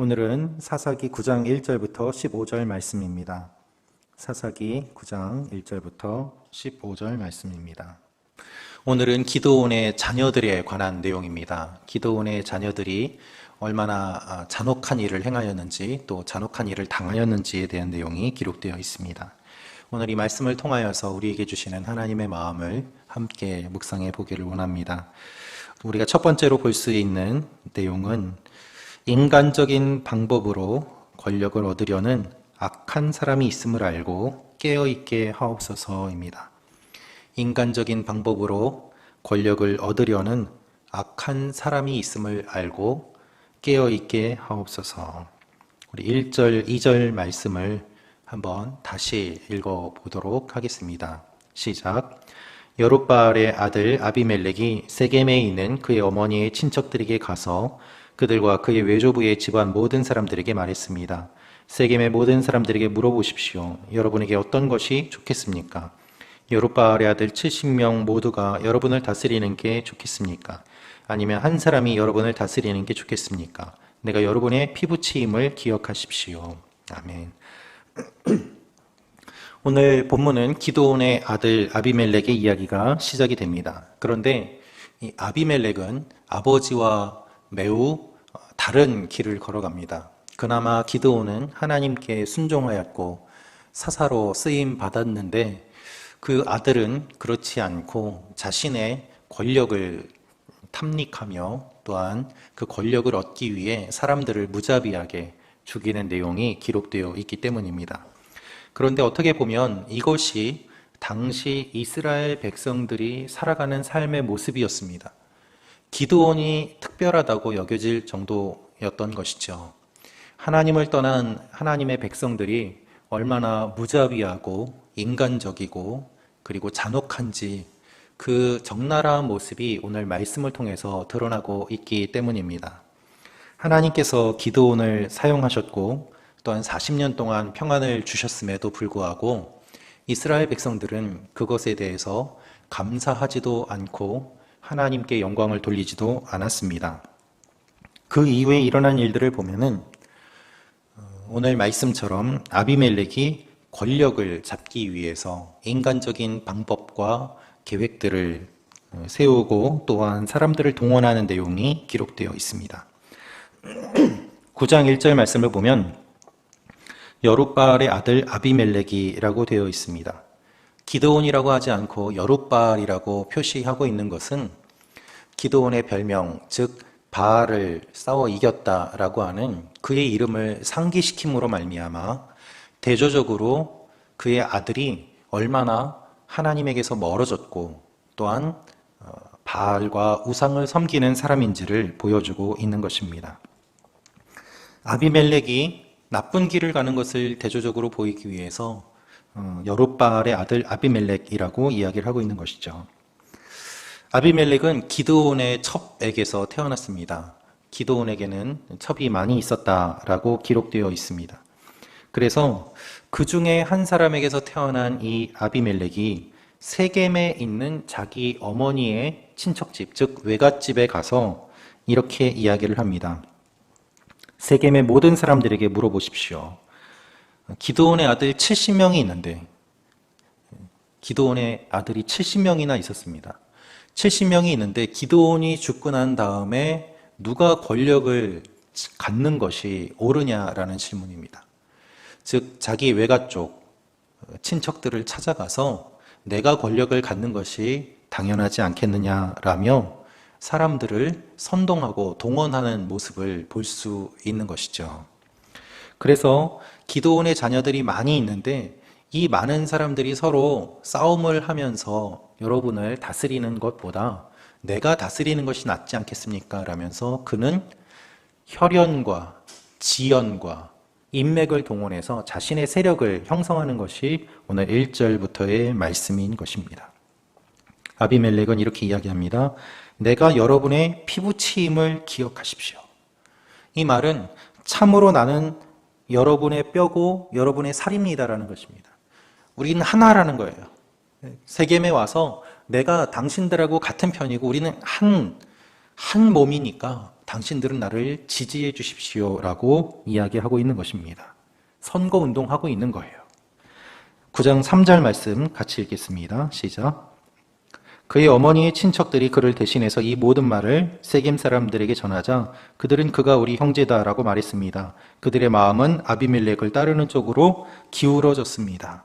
오늘은 사사기 9장 1절부터 15절 말씀입니다. 사사기 9장 1절부터 15절 말씀입니다. 오늘은 기드온의 자녀들에 관한 내용입니다. 기드온의 자녀들이 얼마나 잔혹한 일을 행하였는지 또 잔혹한 일을 당하였는지에 대한 내용이 기록되어 있습니다. 오늘 이 말씀을 통하여서 우리에게 주시는 하나님의 마음을 함께 묵상해 보기를 원합니다. 우리가 첫 번째로 볼 수 있는 내용은 인간적인 방법으로 권력을 얻으려는 악한 사람이 있음을 알고 깨어있게 하옵소서입니다. 인간적인 방법으로 권력을 얻으려는 악한 사람이 있음을 알고 깨어있게 하옵소서. 우리 1절, 2절 말씀을 한번 다시 읽어보도록 하겠습니다. 시작. 여룻바알의 아들 아비멜렉이 세겜에 있는 그의 어머니의 친척들에게 가서 그들과 그의 외조부의 집안 모든 사람들에게 말했습니다. 세겜의 모든 사람들에게 물어보십시오. 여러분에게 어떤 것이 좋겠습니까? 여룻바알의 아들 70명 모두가 여러분을 다스리는 게 좋겠습니까? 아니면 한 사람이 여러분을 다스리는 게 좋겠습니까? 내가 여러분의 피부치임을 기억하십시오. 아멘. 오늘 본문은 기드온의 아들 아비멜렉의 이야기가 시작이 됩니다. 그런데 이 아비멜렉은 아버지와 매우 다른 길을 걸어갑니다. 그나마 기드온은 하나님께 순종하였고 사사로 쓰임 받았는데 그 아들은 그렇지 않고 자신의 권력을 탐닉하며 또한 그 권력을 얻기 위해 사람들을 무자비하게 죽이는 내용이 기록되어 있기 때문입니다. 그런데 어떻게 보면 이것이 당시 이스라엘 백성들이 살아가는 삶의 모습이었습니다. 기드온이 특별하다고 여겨질 정도였던 것이죠. 하나님을 떠난 하나님의 백성들이 얼마나 무자비하고 인간적이고 그리고 잔혹한지 그 적나라한 모습이 오늘 말씀을 통해서 드러나고 있기 때문입니다. 하나님께서 기드온을 사용하셨고 또한 40년 동안 평안을 주셨음에도 불구하고 이스라엘 백성들은 그것에 대해서 감사하지도 않고 하나님께 영광을 돌리지도 않았습니다. 그 이후에 일어난 일들을 보면은 오늘 말씀처럼 아비멜렉이 권력을 잡기 위해서 인간적인 방법과 계획들을 세우고 또한 사람들을 동원하는 내용이 기록되어 있습니다. 9장 1절 말씀을 보면 여룻바알의 아들 아비멜렉이라고 되어 있습니다. 기드온이라고 하지 않고 여룻바알이라고 표시하고 있는 것은 기드온의 별명, 즉 바알을 싸워 이겼다라고 하는 그의 이름을 상기시킴으로 말미암아 대조적으로 그의 아들이 얼마나 하나님에게서 멀어졌고 또한 바알과 우상을 섬기는 사람인지를 보여주고 있는 것입니다. 아비멜렉이 나쁜 길을 가는 것을 대조적으로 보이기 위해서 여룻바알의 아들 아비멜렉이라고 이야기를 하고 있는 것이죠. 아비멜렉은 기드온의 첩에게서 태어났습니다. 기드온에게는 첩이 많이 있었다라고 기록되어 있습니다. 그래서 그 중에 한 사람에게서 태어난 이 아비멜렉이 세겜에 있는 자기 어머니의 친척집, 즉 외갓집에 가서 이렇게 이야기를 합니다. 세겜의 모든 사람들에게 물어보십시오. 기드온의 아들 70명이 있는데 기드온의 아들이 70명이나 있었습니다. 70명이 있는데 기드온이 죽고 난 다음에 누가 권력을 갖는 것이 옳으냐라는 질문입니다. 즉 자기 외가 쪽 친척들을 찾아가서 내가 권력을 갖는 것이 당연하지 않겠느냐라며 사람들을 선동하고 동원하는 모습을 볼 수 있는 것이죠. 그래서 기드온의 자녀들이 많이 있는데 이 많은 사람들이 서로 싸움을 하면서 여러분을 다스리는 것보다 내가 다스리는 것이 낫지 않겠습니까? 라면서 그는 혈연과 지연과 인맥을 동원해서 자신의 세력을 형성하는 것이 오늘 1절부터의 말씀인 것입니다. 아비멜렉은 이렇게 이야기합니다. 내가 여러분의 피부치임을 기억하십시오. 이 말은 참으로 나는 여러분의 뼈고 여러분의 살입니다라는 것입니다. 우리는 하나라는 거예요. 세겜에 와서 내가 당신들하고 같은 편이고 우리는 한 몸이니까 당신들은 나를 지지해 주십시오라고 이야기하고 있는 것입니다. 선거운동하고 있는 거예요. 9장 3절 말씀 같이 읽겠습니다. 시작. 그의 어머니의 친척들이 그를 대신해서 이 모든 말을 세겜 사람들에게 전하자 그들은 그가 우리 형제다라고 말했습니다. 그들의 마음은 아비멜렉을 따르는 쪽으로 기울어졌습니다.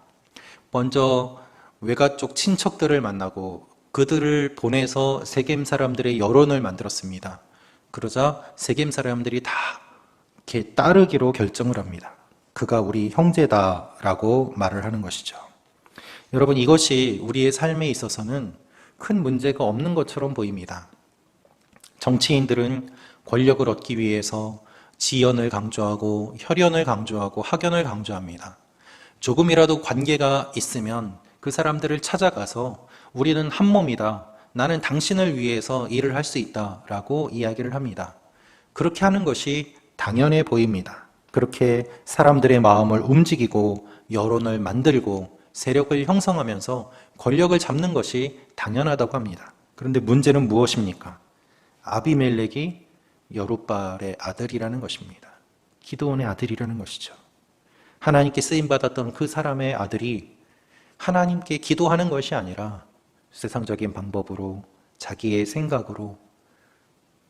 먼저 외가 쪽 친척들을 만나고 그들을 보내서 세겜 사람들의 여론을 만들었습니다. 그러자 세겜 사람들이 다 이렇게 따르기로 결정을 합니다. 그가 우리 형제다라고 말을 하는 것이죠. 여러분, 이것이 우리의 삶에 있어서는 큰 문제가 없는 것처럼 보입니다. 정치인들은 권력을 얻기 위해서 지연을 강조하고 혈연을 강조하고 학연을 강조합니다. 조금이라도 관계가 있으면 그 사람들을 찾아가서 우리는 한 몸이다. 나는 당신을 위해서 일을 할 수 있다. 라고 이야기를 합니다. 그렇게 하는 것이 당연해 보입니다. 그렇게 사람들의 마음을 움직이고 여론을 만들고 세력을 형성하면서 권력을 잡는 것이 당연하다고 합니다. 그런데 문제는 무엇입니까? 아비멜렉이 여룻바알의 아들이라는 것입니다. 기드온의 아들이라는 것이죠. 하나님께 쓰임받았던 그 사람의 아들이 하나님께 기도하는 것이 아니라 세상적인 방법으로 자기의 생각으로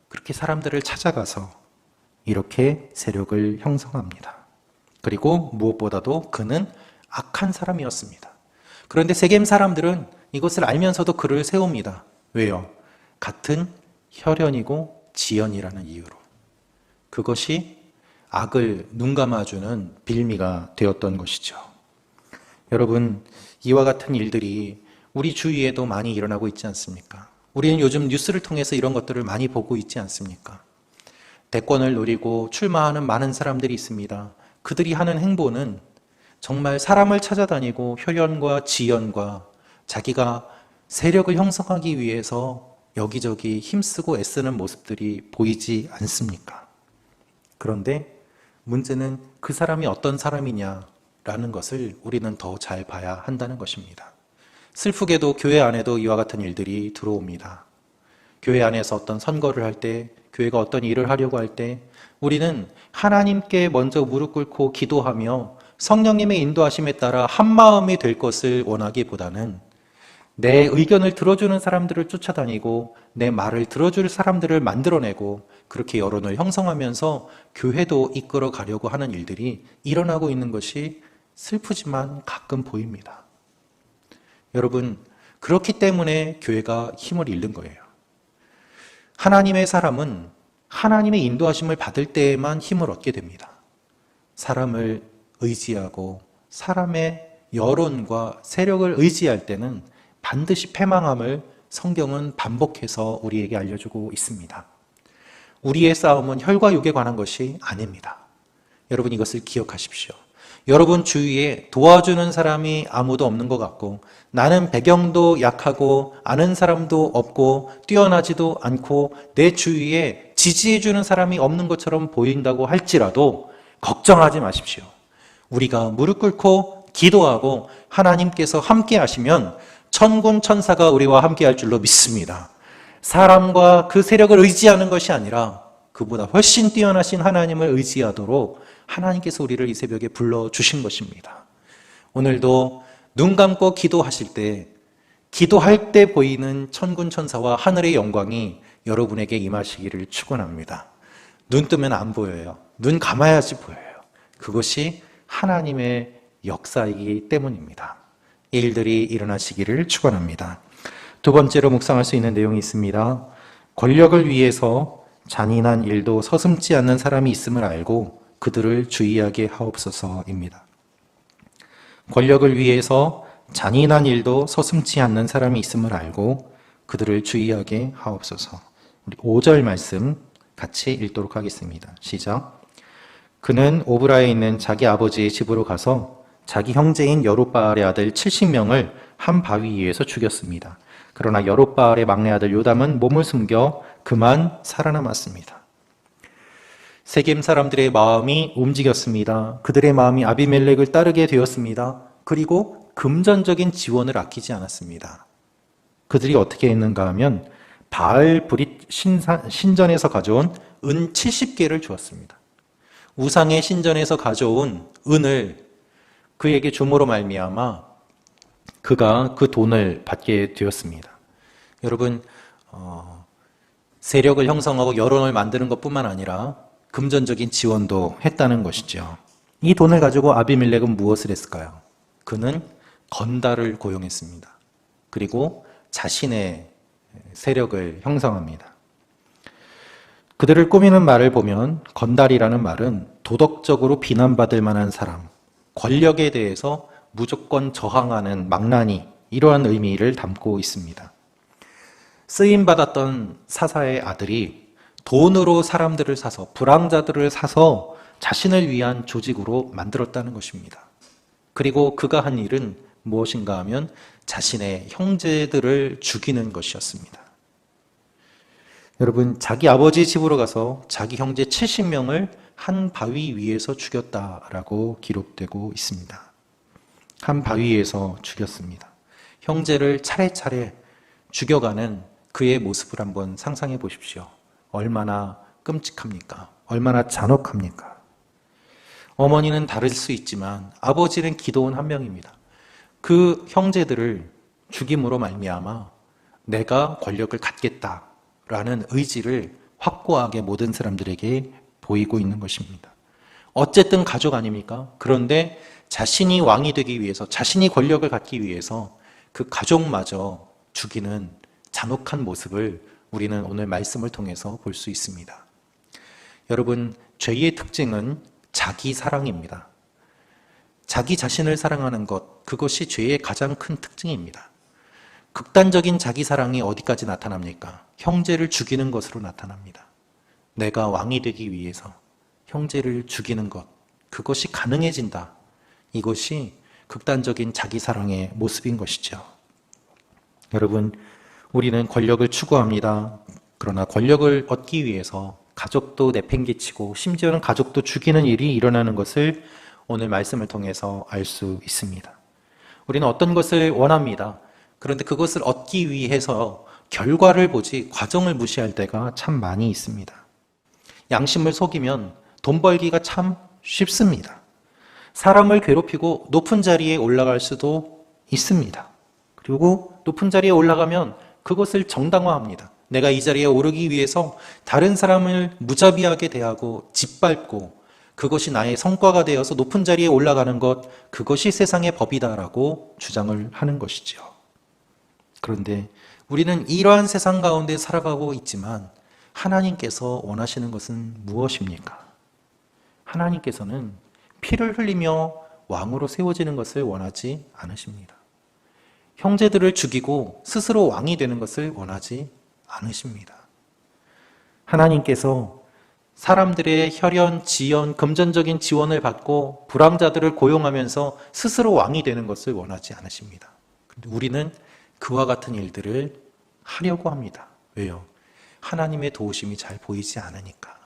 그렇게 사람들을 찾아가서 이렇게 세력을 형성합니다. 그리고 무엇보다도 그는 악한 사람이었습니다. 그런데 세겜 사람들은 이것을 알면서도 그를 세웁니다. 왜요? 같은 혈연이고 지연이라는 이유로. 그것이 악을 눈감아주는 빌미가 되었던 것이죠. 여러분, 이와 같은 일들이 우리 주위에도 많이 일어나고 있지 않습니까? 우리는 요즘 뉴스를 통해서 이런 것들을 많이 보고 있지 않습니까? 대권을 노리고 출마하는 많은 사람들이 있습니다. 그들이 하는 행보는 정말 사람을 찾아다니고 혈연과 지연과 자기가 세력을 형성하기 위해서 여기저기 힘쓰고 애쓰는 모습들이 보이지 않습니까? 그런데 문제는 그 사람이 어떤 사람이냐라는 것을 우리는 더 잘 봐야 한다는 것입니다. 슬프게도 교회 안에도 이와 같은 일들이 들어옵니다. 교회 안에서 어떤 선거를 할 때, 교회가 어떤 일을 하려고 할 때 우리는 하나님께 먼저 무릎 꿇고 기도하며 성령님의 인도하심에 따라 한마음이 될 것을 원하기보다는 내 의견을 들어주는 사람들을 쫓아다니고 내 말을 들어줄 사람들을 만들어내고 그렇게 여론을 형성하면서 교회도 이끌어 가려고 하는 일들이 일어나고 있는 것이 슬프지만 가끔 보입니다. 여러분, 그렇기 때문에 교회가 힘을 잃는 거예요. 하나님의 사람은 하나님의 인도하심을 받을 때에만 힘을 얻게 됩니다. 사람을 의지하고 사람의 여론과 세력을 의지할 때는 반드시 패망함을 성경은 반복해서 우리에게 알려주고 있습니다. 우리의 싸움은 혈과 육에 관한 것이 아닙니다. 여러분, 이것을 기억하십시오. 여러분 주위에 도와주는 사람이 아무도 없는 것 같고 나는 배경도 약하고 아는 사람도 없고 뛰어나지도 않고 내 주위에 지지해주는 사람이 없는 것처럼 보인다고 할지라도 걱정하지 마십시오. 우리가 무릎 꿇고 기도하고 하나님께서 함께 하시면 천군 천사가 우리와 함께 할 줄로 믿습니다. 사람과 그 세력을 의지하는 것이 아니라 그보다 훨씬 뛰어나신 하나님을 의지하도록 하나님께서 우리를 이 새벽에 불러주신 것입니다. 오늘도 눈 감고 기도하실 때, 기도할 때 보이는 천군 천사와 하늘의 영광이 여러분에게 임하시기를 축원합니다. 눈 뜨면 안 보여요. 눈 감아야지 보여요. 그것이 하나님의 역사이기 때문입니다. 이 일들이 일어나시기를 축원합니다. 두 번째로 묵상할 수 있는 내용이 있습니다. 권력을 위해서 잔인한 일도 서슴지 않는 사람이 있음을 알고 그들을 주의하게 하옵소서입니다. 권력을 위해서 잔인한 일도 서슴지 않는 사람이 있음을 알고 그들을 주의하게 하옵소서. 우리 5절 말씀 같이 읽도록 하겠습니다. 시작. 그는 오브라에 있는 자기 아버지의 집으로 가서 자기 형제인 여룻바알의 아들 70명을 한 바위 위에서 죽였습니다. 그러나 여룻바알의 막내 아들 요담은 몸을 숨겨 그만 살아남았습니다. 세겜 사람들의 마음이 움직였습니다. 그들의 마음이 아비멜렉을 따르게 되었습니다. 그리고 금전적인 지원을 아끼지 않았습니다. 그들이 어떻게 했는가 하면 바알 브릿 신전에서 가져온 은 70개를 주었습니다. 우상의 신전에서 가져온 은을 그에게 줌으로 말미암아 그가 그 돈을 받게 되었습니다. 여러분, 세력을 형성하고 여론을 만드는 것뿐만 아니라 금전적인 지원도 했다는 것이죠. 이 돈을 가지고 아비멜렉은 무엇을 했을까요? 그는 건달을 고용했습니다. 그리고 자신의 세력을 형성합니다. 그들을 꾸미는 말을 보면 건달이라는 말은 도덕적으로 비난받을 만한 사람, 권력에 대해서 무조건 저항하는 망나니, 이러한 의미를 담고 있습니다. 쓰임받았던 사사의 아들이 돈으로 사람들을 사서, 불황자들을 사서 자신을 위한 조직으로 만들었다는 것입니다. 그리고 그가 한 일은 무엇인가 하면 자신의 형제들을 죽이는 것이었습니다. 여러분, 자기 아버지 집으로 가서 자기 형제 70명을 한 바위 위에서 죽였다라고 기록되고 있습니다. 한 바위에서 죽였습니다. 형제를 차례차례 죽여가는 그의 모습을 한번 상상해 보십시오. 얼마나 끔찍합니까? 얼마나 잔혹합니까? 어머니는 다를 수 있지만 아버지는 기도원 한 명입니다. 그 형제들을 죽임으로 말미암아 내가 권력을 갖겠다라는 의지를 확고하게 모든 사람들에게 보이고 있는 것입니다. 어쨌든 가족 아닙니까? 그런데 자신이 왕이 되기 위해서, 자신이 권력을 갖기 위해서 그 가족마저 죽이는 잔혹한 모습을 우리는 오늘 말씀을 통해서 볼 수 있습니다. 여러분, 죄의 특징은 자기 사랑입니다. 자기 자신을 사랑하는 것, 그것이 죄의 가장 큰 특징입니다. 극단적인 자기 사랑이 어디까지 나타납니까? 형제를 죽이는 것으로 나타납니다. 내가 왕이 되기 위해서 형제를 죽이는 것, 그것이 가능해진다. 이것이 극단적인 자기 사랑의 모습인 것이죠. 여러분, 우리는 권력을 추구합니다. 그러나 권력을 얻기 위해서 가족도 내팽개치고 심지어는 가족도 죽이는 일이 일어나는 것을 오늘 말씀을 통해서 알 수 있습니다. 우리는 어떤 것을 원합니다. 그런데 그것을 얻기 위해서 결과를 보지 과정을 무시할 때가 참 많이 있습니다. 양심을 속이면 돈 벌기가 참 쉽습니다. 사람을 괴롭히고 높은 자리에 올라갈 수도 있습니다. 그리고 높은 자리에 올라가면 그것을 정당화합니다. 내가 이 자리에 오르기 위해서 다른 사람을 무자비하게 대하고 짓밟고 그것이 나의 성과가 되어서 높은 자리에 올라가는 것, 그것이 세상의 법이다라고 주장을 하는 것이죠. 그런데 우리는 이러한 세상 가운데 살아가고 있지만 하나님께서 원하시는 것은 무엇입니까? 하나님께서는 피를 흘리며 왕으로 세워지는 것을 원하지 않으십니다. 형제들을 죽이고 스스로 왕이 되는 것을 원하지 않으십니다. 하나님께서 사람들의 혈연, 지연, 금전적인 지원을 받고 불황자들을 고용하면서 스스로 왕이 되는 것을 원하지 않으십니다. 그런데 우리는 그와 같은 일들을 하려고 합니다. 왜요? 하나님의 도우심이 잘 보이지 않으니까.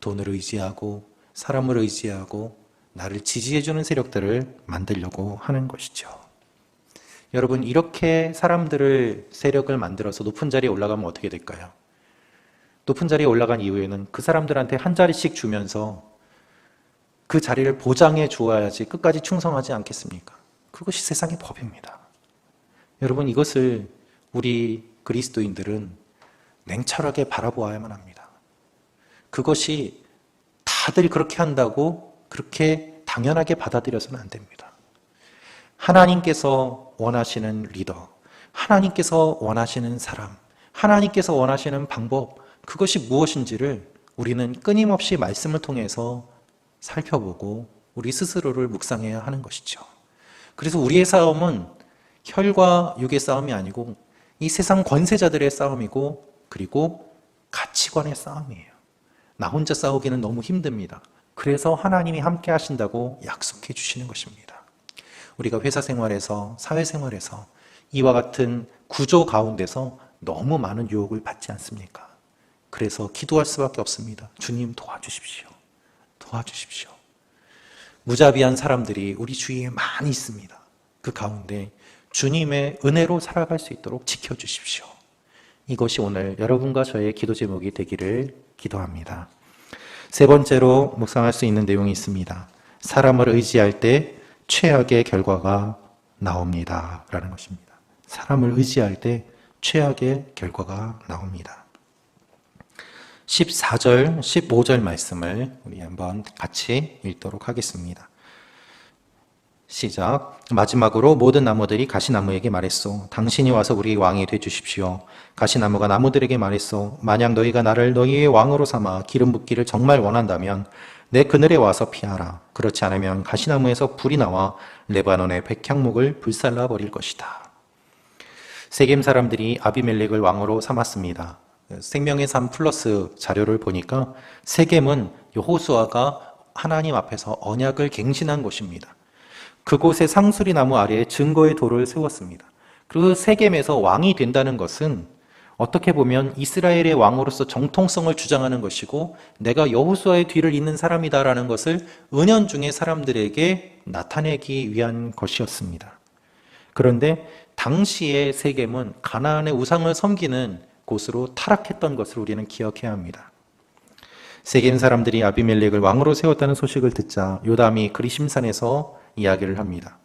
돈을 의지하고 사람을 의지하고 나를 지지해주는 세력들을 만들려고 하는 것이죠. 여러분, 이렇게 사람들을, 세력을 만들어서 높은 자리에 올라가면 어떻게 될까요? 높은 자리에 올라간 이후에는 그 사람들한테 한 자리씩 주면서 그 자리를 보장해 주어야지 끝까지 충성하지 않겠습니까? 그것이 세상의 법입니다. 여러분, 이것을 우리 그리스도인들은 냉철하게 바라보아야만 합니다. 그것이 다들 그렇게 한다고 그렇게 당연하게 받아들여서는 안 됩니다. 하나님께서 원하시는 리더, 하나님께서 원하시는 사람, 하나님께서 원하시는 방법, 그것이 무엇인지를 우리는 끊임없이 말씀을 통해서 살펴보고 우리 스스로를 묵상해야 하는 것이죠. 그래서 우리의 싸움은 혈과 육의 싸움이 아니고 이 세상 권세자들의 싸움이고, 그리고 가치관의 싸움이에요. 나 혼자 싸우기는 너무 힘듭니다. 그래서 하나님이 함께 하신다고 약속해 주시는 것입니다. 우리가 회사 생활에서, 사회 생활에서 이와 같은 구조 가운데서 너무 많은 유혹을 받지 않습니까? 그래서 기도할 수밖에 없습니다. 주님, 도와주십시오. 도와주십시오. 무자비한 사람들이 우리 주위에 많이 있습니다. 그 가운데 주님의 은혜로 살아갈 수 있도록 지켜주십시오. 이것이 오늘 여러분과 저의 기도 제목이 되기를 기도합니다. 세 번째로 묵상할 수 있는 내용이 있습니다. 사람을 의지할 때 최악의 결과가 나옵니다. 라는 것입니다. 사람을 의지할 때 최악의 결과가 나옵니다. 14절, 15절 말씀을 우리 한번 같이 읽도록 하겠습니다. 시작. 마지막으로 모든 나무들이 가시나무에게 말했소. 당신이 와서 우리 왕이 되주십시오. 가시나무가 나무들에게 말했소. 만약 너희가 나를 너희의 왕으로 삼아 기름 붓기를 정말 원한다면 내 그늘에 와서 피하라. 그렇지 않으면 가시나무에서 불이 나와 레바논의 백향목을 불살라 버릴 것이다. 세겜 사람들이 아비멜렉을 왕으로 삼았습니다. 생명의 삶 플러스 자료를 보니까 세겜은 여호수아가 하나님 앞에서 언약을 갱신한 곳입니다. 그곳에 상수리 나무 아래에 증거의 돌을 세웠습니다. 그 세겜에서 왕이 된다는 것은 어떻게 보면 이스라엘의 왕으로서 정통성을 주장하는 것이고 내가 여호수아의 뒤를 잇는 사람이다라는 것을 은연중에 사람들에게 나타내기 위한 것이었습니다. 그런데 당시의 세겜은 가나안의 우상을 섬기는 곳으로 타락했던 것을 우리는 기억해야 합니다. 세겜 사람들이 아비멜렉을 왕으로 세웠다는 소식을 듣자 요담이 그리심산에서 이야기를 합니다.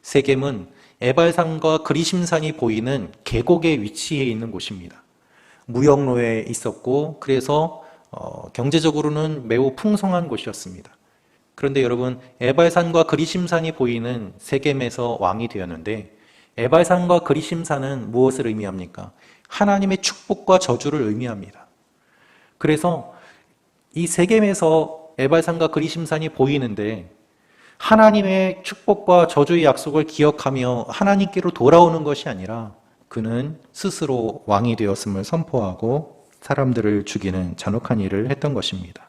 세겜은 에발산과 그리심산이 보이는 계곡의 위치에 있는 곳입니다. 무역로에 있었고 그래서 경제적으로는 매우 풍성한 곳이었습니다. 그런데 여러분, 에발산과 그리심산이 보이는 세겜에서 왕이 되었는데 에발산과 그리심산은 무엇을 의미합니까? 하나님의 축복과 저주를 의미합니다. 그래서 이 세겜에서 에발산과 그리심산이 보이는데 하나님의 축복과 저주의 약속을 기억하며 하나님께로 돌아오는 것이 아니라 그는 스스로 왕이 되었음을 선포하고 사람들을 죽이는 잔혹한 일을 했던 것입니다.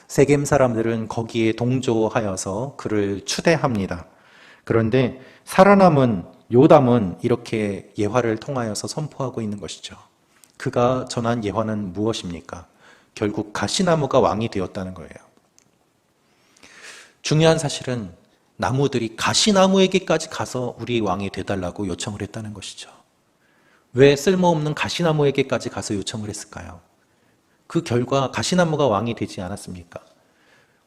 세겜 사람들은 거기에 동조하여서 그를 추대합니다. 그런데 살아남은 요담은 이렇게 예화를 통하여서 선포하고 있는 것이죠. 그가 전한 예화는 무엇입니까? 결국 가시나무가 왕이 되었다는 거예요. 중요한 사실은 나무들이 가시나무에게까지 가서 우리 왕이 되달라고 요청을 했다는 것이죠. 왜 쓸모없는 가시나무에게까지 가서 요청을 했을까요? 그 결과 가시나무가 왕이 되지 않았습니까?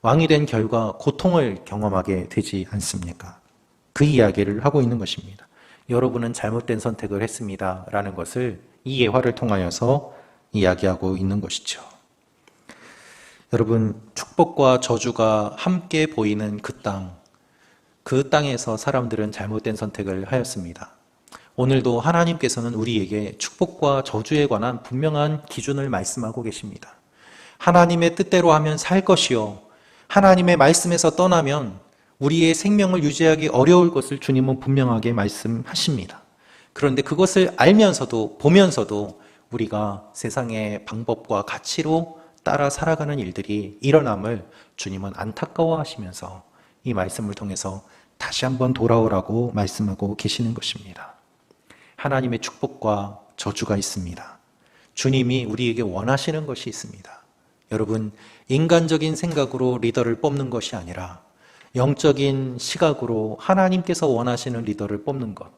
왕이 된 결과 고통을 경험하게 되지 않습니까? 그 이야기를 하고 있는 것입니다. 여러분은 잘못된 선택을 했습니다 라는 것을 이 예화를 통하여서 이야기하고 있는 것이죠. 여러분, 축복과 저주가 함께 보이는 그 땅에서 사람들은 잘못된 선택을 하였습니다. 오늘도 하나님께서는 우리에게 축복과 저주에 관한 분명한 기준을 말씀하고 계십니다. 하나님의 뜻대로 하면 살 것이요, 하나님의 말씀에서 떠나면 우리의 생명을 유지하기 어려울 것을 주님은 분명하게 말씀하십니다. 그런데 그것을 알면서도 보면서도 우리가 세상의 방법과 가치로 따라 살아가는 일들이 일어남을 주님은 안타까워하시면서 이 말씀을 통해서 다시 한번 돌아오라고 말씀하고 계시는 것입니다. 하나님의 축복과 저주가 있습니다. 주님이 우리에게 원하시는 것이 있습니다. 여러분, 인간적인 생각으로 리더를 뽑는 것이 아니라 영적인 시각으로 하나님께서 원하시는 리더를 뽑는 것,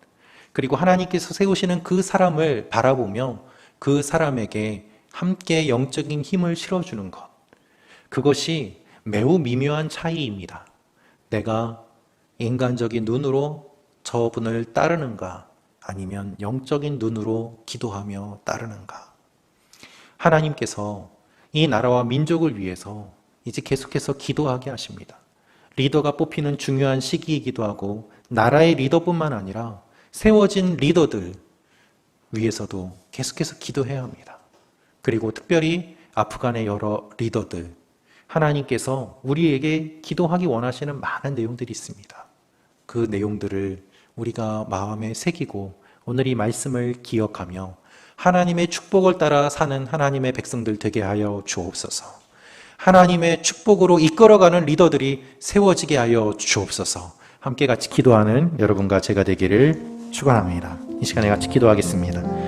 그리고 하나님께서 세우시는 그 사람을 바라보며 그 사람에게 함께 영적인 힘을 실어주는 것, 그것이 매우 미묘한 차이입니다. 내가 인간적인 눈으로 저분을 따르는가 아니면 영적인 눈으로 기도하며 따르는가. 하나님께서 이 나라와 민족을 위해서 이제 계속해서 기도하게 하십니다. 리더가 뽑히는 중요한 시기이기도 하고 나라의 리더뿐만 아니라 세워진 리더들 위해서도 계속해서 기도해야 합니다. 그리고 특별히 아프간의 여러 리더들, 하나님께서 우리에게 기도하기 원하시는 많은 내용들이 있습니다. 그 내용들을 우리가 마음에 새기고 오늘 이 말씀을 기억하며 하나님의 축복을 따라 사는 하나님의 백성들 되게 하여 주옵소서. 하나님의 축복으로 이끌어가는 리더들이 세워지게 하여 주옵소서. 함께 같이 기도하는 여러분과 제가 되기를 축원합니다. 이 시간에 같이 기도하겠습니다.